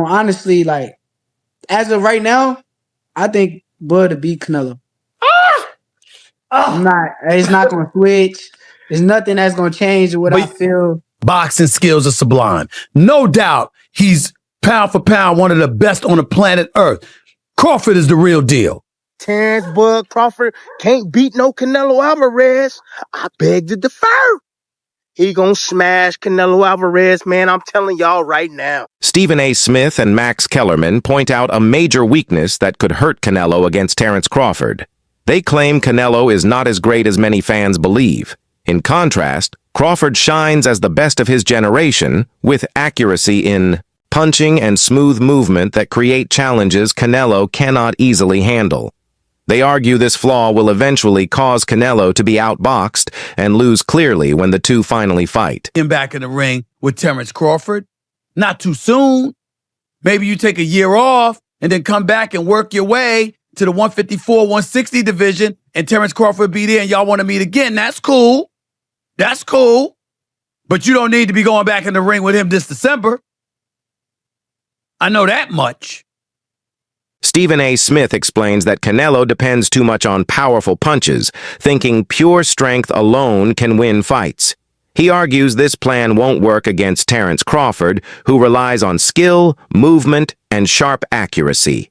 honestly, like, as of right now, I think Bud to beat Canelo. It's not going to switch. There's nothing that's going to change what I feel. Boxing skills are sublime. No doubt he's pound for pound one of the best on the planet Earth. Crawford is the real deal. Terence Bud Crawford can't beat no Canelo Alvarez. I beg to differ. He gonna smash Canelo Alvarez, man. I'm telling y'all right now. Stephen A. Smith and Max Kellerman point out a major weakness that could hurt Canelo against Terence Crawford. They claim Canelo is not as great as many fans believe. In contrast, Crawford shines as the best of his generation with accuracy in punching and smooth movement that create challenges Canelo cannot easily handle. They argue this flaw will eventually cause Canelo to be outboxed and lose clearly when the two finally fight. Him back in the ring with Terence Crawford. Not too soon. Maybe you take a year off and then come back and work your way to the 154, 160 division, and Terence Crawford be there and y'all want to meet again. That's cool. That's cool. But you don't need to be going back in the ring with him this December. I know that much. Stephen A. Smith explains that Canelo depends too much on powerful punches, thinking pure strength alone can win fights. He argues this plan won't work against Terence Crawford, who relies on skill, movement, and sharp accuracy.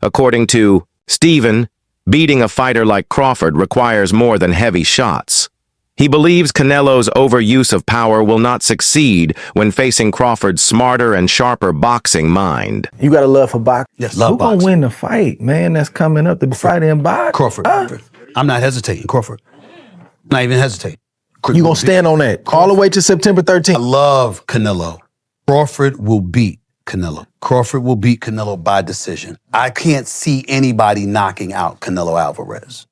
According to Stephen, beating a fighter like Crawford requires more than heavy shots. He believes Canelo's overuse of power will not succeed when facing Crawford's smarter and sharper boxing mind. You got a love for boxing. Yes, love Who boxing. Who gonna win the fight, man? That's coming up to fight in boxing. Crawford. I'm not hesitating. Crawford. Not even hesitating. You gonna stand on that all the way to September 13th? I love Canelo. Crawford will beat Canelo. Crawford will beat Canelo by decision. I can't see anybody knocking out Canelo Alvarez.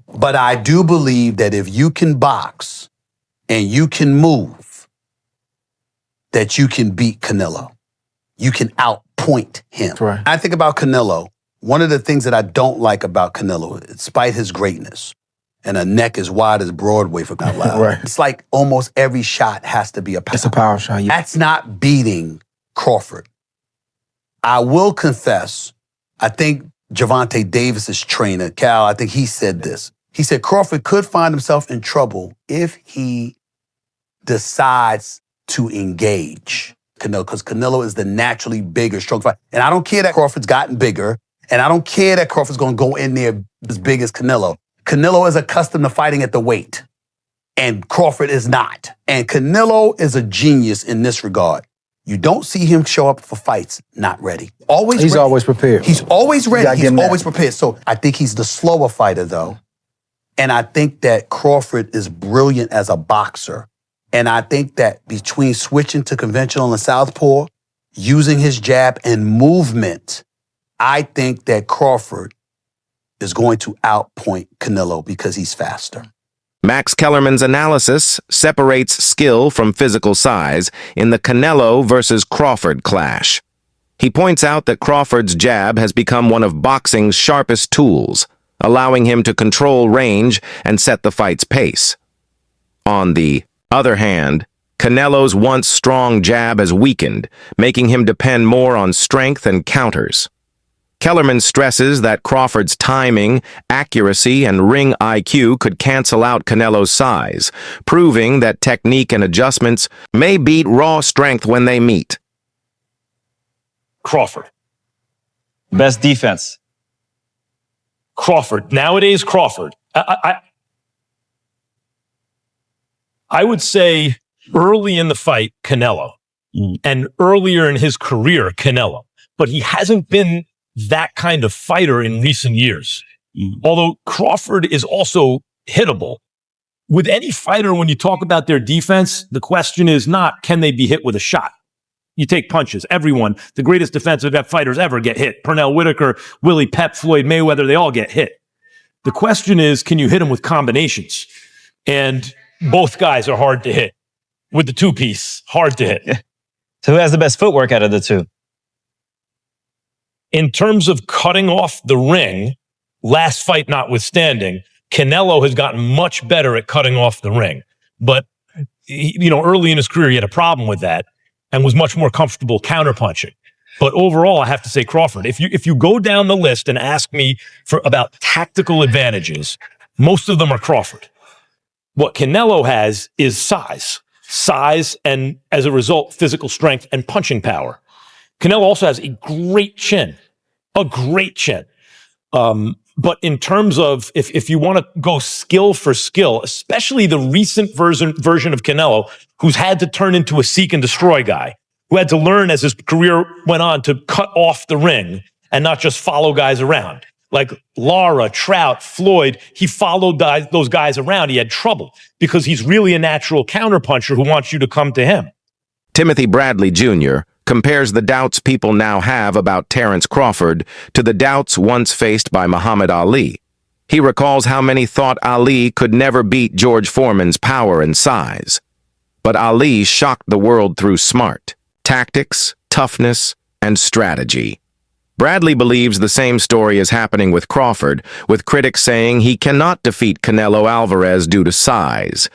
But I do believe that if you can box and you can move, that you can beat Canelo. You can outpoint him. That's right. I think about Canelo. One of the things that I don't like about Canelo, despite his greatness, and a neck as wide as Broadway for crying out loud. Right. It's like almost every shot has to be a power. It's a power shot. Yeah. That's not beating Crawford. I will confess, I think Gervonta Davis's trainer, Cal, I think he said this. He said Crawford could find himself in trouble if he decides to engage Canelo, because Canelo is the naturally bigger, stronger fighter. And I don't care that Crawford's gotten bigger, and I don't care that Crawford's going to go in there as big as Canelo. Canelo is accustomed to fighting at the weight, and Crawford is not. And Canelo is a genius in this regard. You don't see him show up for fights not ready. He's ready. always prepared. He's always ready. He's always that. prepared. So I think he's the slower fighter, though. And I think that Crawford is brilliant as a boxer. And I think that between switching to conventional and southpaw, using his jab and movement, I think that Crawford is going to outpoint Canelo because he's faster. Max Kellerman's analysis separates skill from physical size in the Canelo versus Crawford clash. He points out that Crawford's jab has become one of boxing's sharpest tools, allowing him to control range and set the fight's pace. On the other hand, Canelo's once strong jab has weakened, making him depend more on strength and counters. Kellerman stresses that Crawford's timing, accuracy, and ring IQ could cancel out Canelo's size, proving that technique and adjustments may beat raw strength when they meet. Crawford. Best defense. Crawford. Nowadays, Crawford. I would say early in the fight, Canelo. And earlier in his career, Canelo. But he hasn't been that kind of fighter in recent years. Although Crawford is also hittable. With any fighter, when you talk about their defense, the question is not, can they be hit with a shot? You take punches. Everyone, the greatest defensive fighters ever get hit. Pernell Whitaker, Willie Pep, Floyd Mayweather, they all get hit. The question is, can you hit them with combinations? And both guys are hard to hit. With the two-piece, hard to hit. So who has the best footwork out of the two? In terms of cutting off the ring, last fight notwithstanding, Canelo has gotten much better at cutting off the ring. But, early in his career, he had a problem with that and was much more comfortable counterpunching. But overall, I have to say Crawford. If you go down the list and ask me about tactical advantages, most of them are Crawford. What Canelo has is size, and as a result, physical strength and punching power. Canelo also has a great chin. But in terms of if you want to go skill for skill, especially the recent version of Canelo, who's had to turn into a seek and destroy guy, who had to learn as his career went on to cut off the ring and not just follow guys around. Like Lara, Trout, Floyd, he followed those guys around. He had trouble because he's really a natural counterpuncher who wants you to come to him. Timothy Bradley Jr. compares the doubts people now have about Terence Crawford to the doubts once faced by Muhammad Ali. He recalls how many thought Ali could never beat George Foreman's power and size. But Ali shocked the world through smart, tactics, toughness, and strategy. Bradley believes the same story is happening with Crawford, with critics saying he cannot defeat Canelo Alvarez due to size.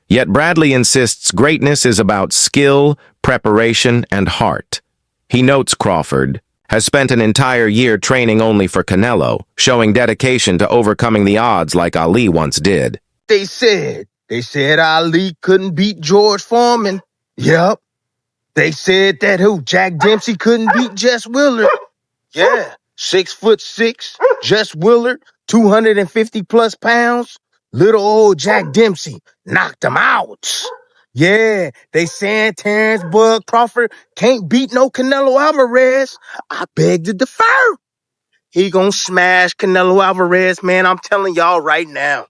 Yet Bradley insists greatness is about skill, preparation, and heart. He notes Crawford has spent an entire year training only for Canelo, showing dedication to overcoming the odds like Ali once did. They said Ali couldn't beat George Foreman. Yep. They said that Jack Dempsey couldn't beat Jess Willard. Yeah, 6'6", Jess Willard, 250 plus pounds. Little old Jack Dempsey knocked him out. Yeah, they saying Terence Bud Crawford can't beat no Canelo Alvarez. I beg to differ. He gonna smash Canelo Alvarez, man. I'm telling y'all right now.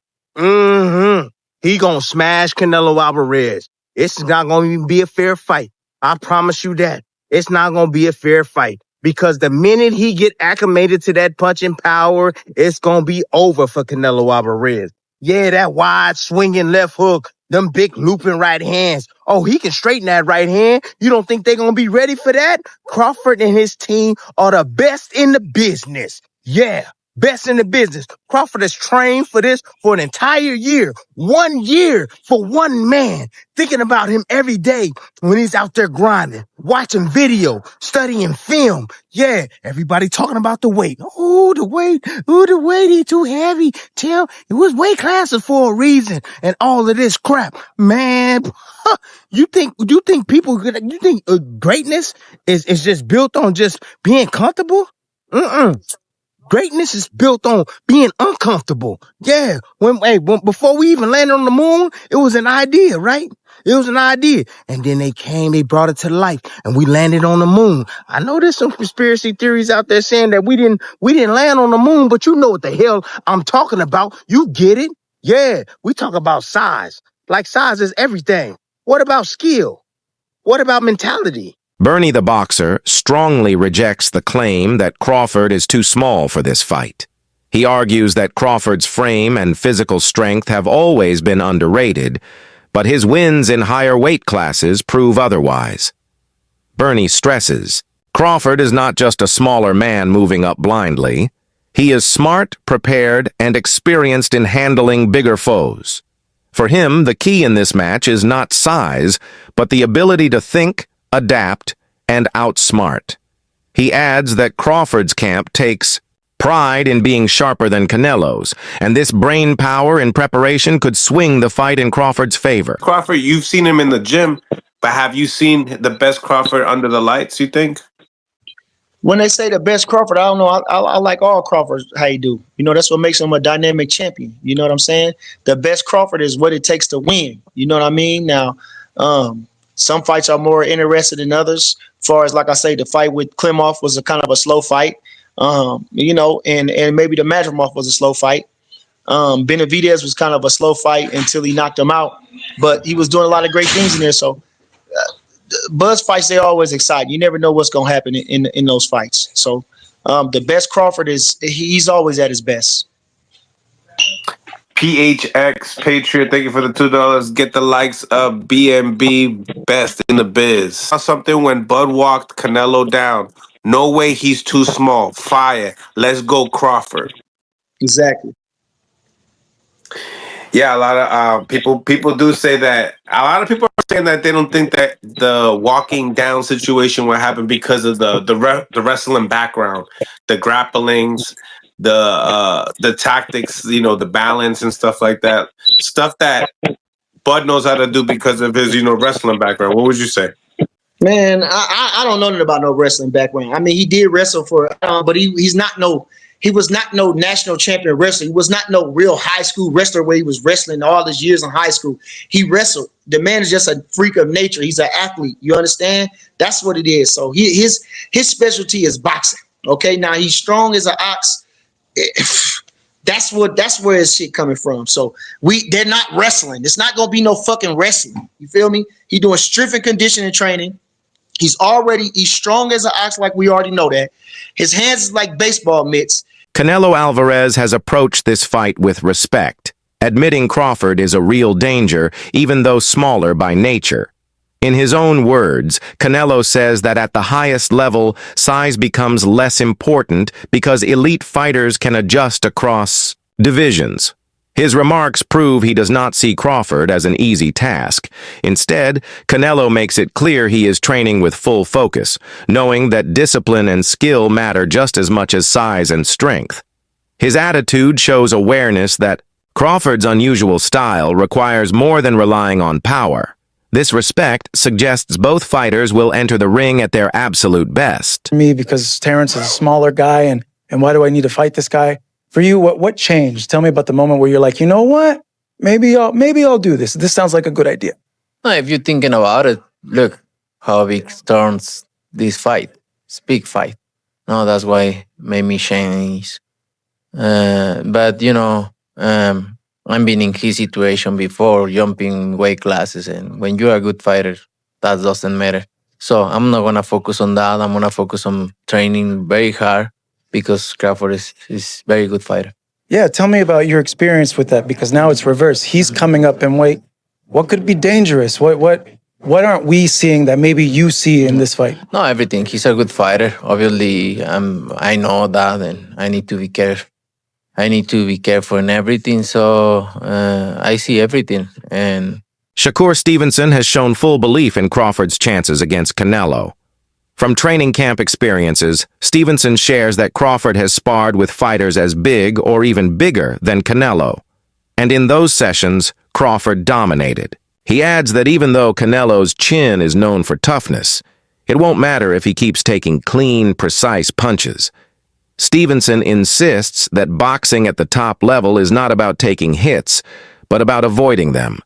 He gonna smash Canelo Alvarez. It's not gonna even be a fair fight. I promise you that. It's not gonna be a fair fight. Because the minute he get acclimated to that punching power, it's going to be over for Canelo Alvarez. Yeah, that wide swinging left hook, them big looping right hands. Oh, he can straighten that right hand. You don't think they're going to be ready for that? Crawford and his team are the best in the business. Yeah, best in the business. Crawford has trained for this for an entire year. 1 year for one man. Thinking about him every day when he's out there grinding, watching video, studying film. Yeah, everybody talking about the weight. Oh, the weight. He too heavy. It was weight classes for a reason. And all of this crap. Man, you think greatness is just built on just being comfortable? Greatness is built on being uncomfortable. Yeah. Before we even landed on the moon, it was an idea, right? It was an idea. And then they brought it to life, and we landed on the moon. I know there's some conspiracy theories out there saying that we didn't land on the moon, but you know what the hell I'm talking about. You get it? Yeah. We talk about size. Like size is everything. What about skill? What about mentality? Bernie the boxer strongly rejects the claim that Crawford is too small for this fight. He argues that Crawford's frame and physical strength have always been underrated, but his wins in higher weight classes prove otherwise. Bernie stresses, Crawford is not just a smaller man moving up blindly. He is smart, prepared, and experienced in handling bigger foes. For him, the key in this match is not size, but the ability to think, adapt, and outsmart. He adds that Crawford's camp takes pride in being sharper than Canelo's, and this brain power in preparation could swing the fight in Crawford's favor. Crawford, you've seen him in the gym, but have you seen the best Crawford under the lights, you think? When they say the best Crawford, I don't know. I like all Crawfords, how you do. You know, that's what makes him a dynamic champion. You know what I'm saying? The best Crawford is what it takes to win. You know what I mean? Now, some fights are more interested than others. As far as, like I say, the fight with Klimov was a kind of a slow fight. You know, and maybe the Madrimov was a slow fight. Benavidez was kind of a slow fight until he knocked him out. But he was doing a lot of great things in there. So Buzz fights, they're always exciting. You never know what's going to happen in those fights. So the best Crawford he's always at his best. PHX Patriot, thank you for the $2. Get the likes of BMB, best in the biz. Something when Bud walked Canelo down. No way he's too small. Fire. Let's go Crawford. Exactly. Yeah, a lot of people do say that. A lot of people are saying that they don't think that the walking down situation will happen because of the wrestling background, the grapplings, the tactics, the balance and stuff like that. Stuff that Bud knows how to do because of his, wrestling background. What would you say? Man, I don't know nothing about no wrestling background. I mean, he did wrestle but he was not no national champion wrestler. He was not no real high school wrestler where he was wrestling all his years in high school. He wrestled. The man is just a freak of nature. He's an athlete. You understand? That's what it is. So his specialty is boxing. Okay, now he's strong as an ox. That's where his shit coming from. So they're not wrestling. It's not gonna be no fucking wrestling. You feel me? He doing strength and conditioning training. He's strong as an ox, like we already know that. His hands is like baseball mitts. Canelo Alvarez has approached this fight with respect, admitting Crawford is a real danger, even though smaller by nature. In his own words, Canelo says that at the highest level, size becomes less important because elite fighters can adjust across divisions. His remarks prove he does not see Crawford as an easy task. Instead, Canelo makes it clear he is training with full focus, knowing that discipline and skill matter just as much as size and strength. His attitude shows awareness that Crawford's unusual style requires more than relying on power. This respect suggests both fighters will enter the ring at their absolute best. Me, because Terence is a smaller guy, and why do I need to fight this guy? For you, what changed? Tell me about the moment where you're like, you know what? Maybe I'll do this. This sounds like a good idea. No, if you're thinking about it, look how big turns this fight. It's a big fight. No, that's why it made me change. But I've been in his situation before, jumping weight classes, and when you're a good fighter, that doesn't matter. So I'm not gonna focus on that. I'm gonna focus on training very hard because Crawford is very good fighter. Yeah, tell me about your experience with that, because now it's reversed. He's coming up in weight. What could be dangerous? What aren't we seeing that maybe you see in this fight? No, everything. He's a good fighter. Obviously, I know that, and I need to be careful. I need to be careful in everything, so I see everything. And Shakur Stevenson has shown full belief in Crawford's chances against Canelo. From training camp experiences, Stevenson shares that Crawford has sparred with fighters as big or even bigger than Canelo. And in those sessions, Crawford dominated. He adds that even though Canelo's chin is known for toughness, it won't matter if he keeps taking clean, precise punches. Stevenson insists that boxing at the top level is not about taking hits, but about avoiding them.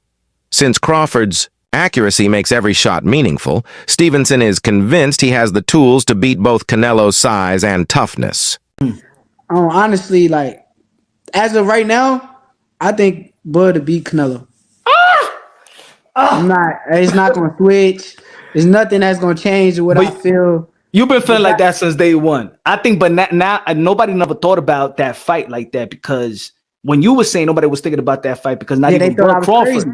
Since Crawford's accuracy makes every shot meaningful, Stevenson is convinced he has the tools to beat both Canelo's size and toughness. Honestly, like, as of right now, I think Bud to beat Canelo. It's not going to switch. There's nothing that's going to change what I feel. You've been feeling like that since day one. I think, but now nobody never thought about that fight like that, because when you were saying nobody was thinking about that fight because not even Crawford. Crazy.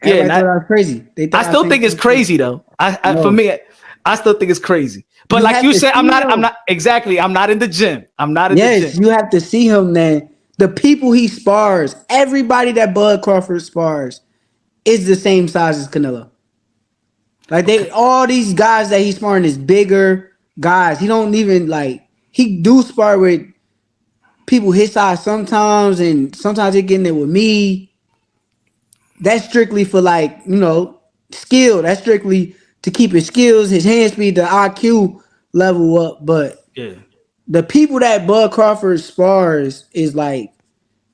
Everybody thought I was crazy. I still think it's crazy though. For me, I still think it's crazy. But like you said, I'm not in the gym. I'm not in the gym. Yes, you have to see him then. The people he spars, everybody that Bud Crawford spars is the same size as Canelo. Like all these guys that he's sparring is bigger guys. He don't even he do spar with people his size sometimes, and sometimes he getting there with me. That's strictly for skill. That's strictly to keep his skills, his hand speed, the IQ level up. But the people that Bud Crawford spars is like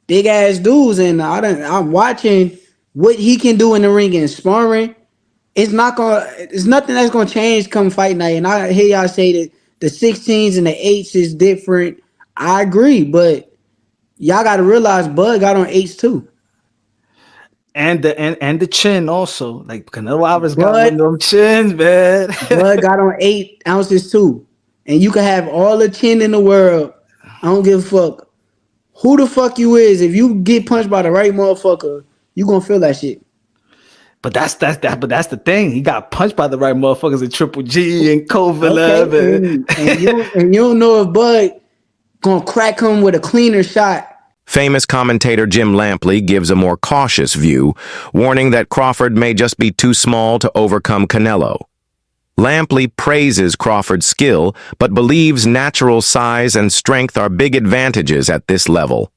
big ass dudes, and I'm watching what he can do in the ring and sparring. It's nothing that's gonna change come fight night. And I hear y'all say that the 16s and the 8s is different. I agree, but y'all gotta realize Bud got on 8s too. And the chin also. Like Canelo Alvarez got one of them chins, man. Bud got on 8 ounces too. And you can have all the chin in the world. I don't give a fuck who the fuck you is. If you get punched by the right motherfucker, you gonna feel that shit. But that's the thing. He got punched by the right motherfuckers in Triple G and Kovalev. And you don't know if Bud gonna crack him with a cleaner shot Famous commentator Jim Lampley gives a more cautious view, warning that Crawford may just be too small to overcome Canelo. Lampley praises Crawford's skill, but believes natural size and strength are big advantages at this level.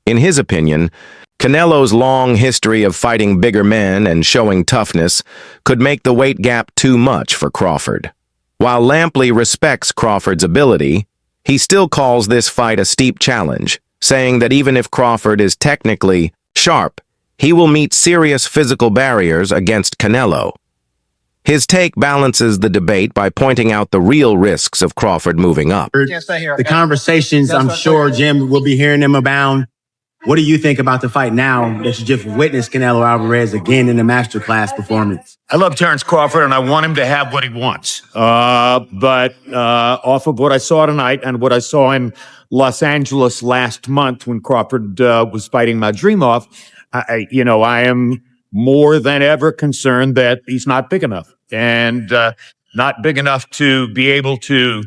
In his opinion, Canelo's long history of fighting bigger men and showing toughness could make the weight gap too much for Crawford. While Lampley respects Crawford's ability, he still calls this fight a steep challenge, saying that even if Crawford is technically sharp, he will meet serious physical barriers against Canelo. His take balances the debate by pointing out the real risks of Crawford moving up. The conversations, I'm sure Jim will be hearing them abound. What do you think about the fight now that you just witnessed Canelo Alvarez again in a masterclass performance? I love Terence Crawford, and I want him to have what he wants. But off of what I saw tonight and what I saw in Los Angeles last month when Crawford was fighting my dream off, I am more than ever concerned that he's not big enough, and not big enough to be able to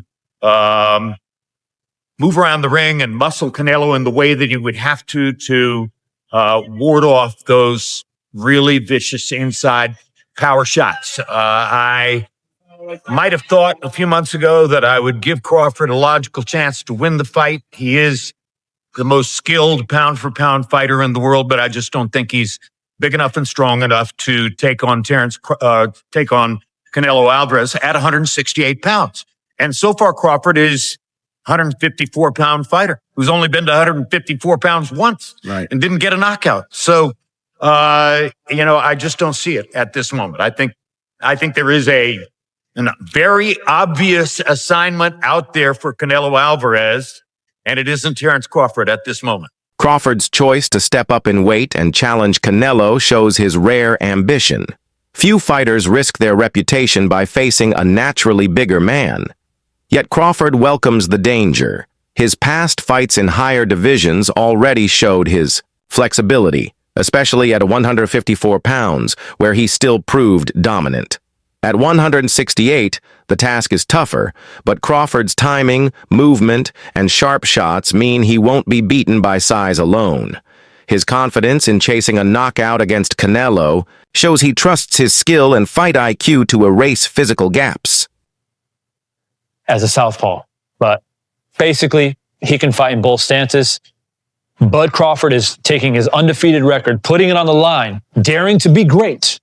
move around the ring and muscle Canelo in the way that you would have to ward off those really vicious inside power shots. I might have thought a few months ago that I would give Crawford a logical chance to win the fight. He is the most skilled pound-for-pound fighter in the world, but I just don't think he's big enough and strong enough to take on Canelo Alvarez at 168 pounds. And so far, Crawford is 154-pound fighter who's only been to 154 pounds once and didn't get a knockout. So, I just don't see it at this moment. I think there is a very obvious assignment out there for Canelo Alvarez, and it isn't Terence Crawford at this moment. Crawford's choice to step up in weight and challenge Canelo shows his rare ambition. Few fighters risk their reputation by facing a naturally bigger man. Yet Crawford welcomes the danger. His past fights in higher divisions already showed his flexibility, especially at 154 pounds, where he still proved dominant. At 168, the task is tougher, but Crawford's timing, movement, and sharp shots mean he won't be beaten by size alone. His confidence in chasing a knockout against Canelo shows he trusts his skill and fight IQ to erase physical gaps. As a southpaw, but basically he can fight in both stances. Bud Crawford is taking his undefeated record, putting it on the line, daring to be great,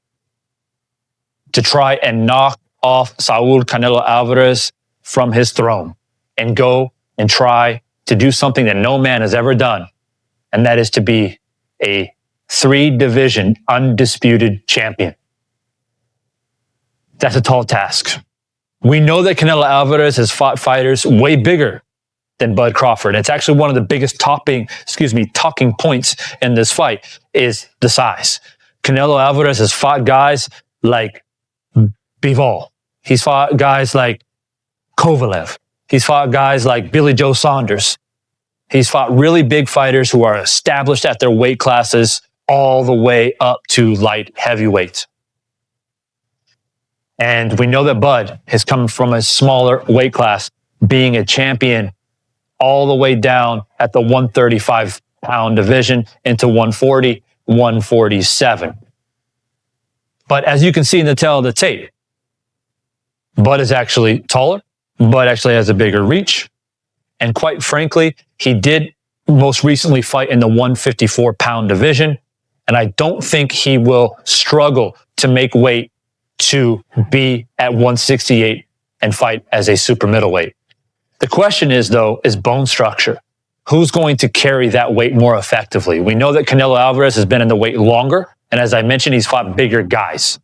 to try and knock off Saul Canelo Alvarez from his throne and go and try to do something that no man has ever done, and that is to be a 3-division undisputed champion. That's a tall task. We know that Canelo Alvarez has fought fighters way bigger than Bud Crawford. It's actually one of the biggest talking points in this fight is the size. Canelo Alvarez has fought guys like Bivol. He's fought guys like Kovalev. He's fought guys like Billy Joe Saunders. He's fought really big fighters who are established at their weight classes all the way up to light heavyweight. And we know that Bud has come from a smaller weight class, being a champion all the way down at the 135-pound division into 140, 147. But as you can see in the tail of the tape, Bud is actually taller. Bud actually has a bigger reach. And quite frankly, he did most recently fight in the 154-pound division. And I don't think he will struggle to make weight to be at 168 and fight as a super middleweight. The question is, though, is bone structure. Who's going to carry that weight more effectively? We know that Canelo Alvarez has been in the weight longer. And as I mentioned, he's fought bigger guys.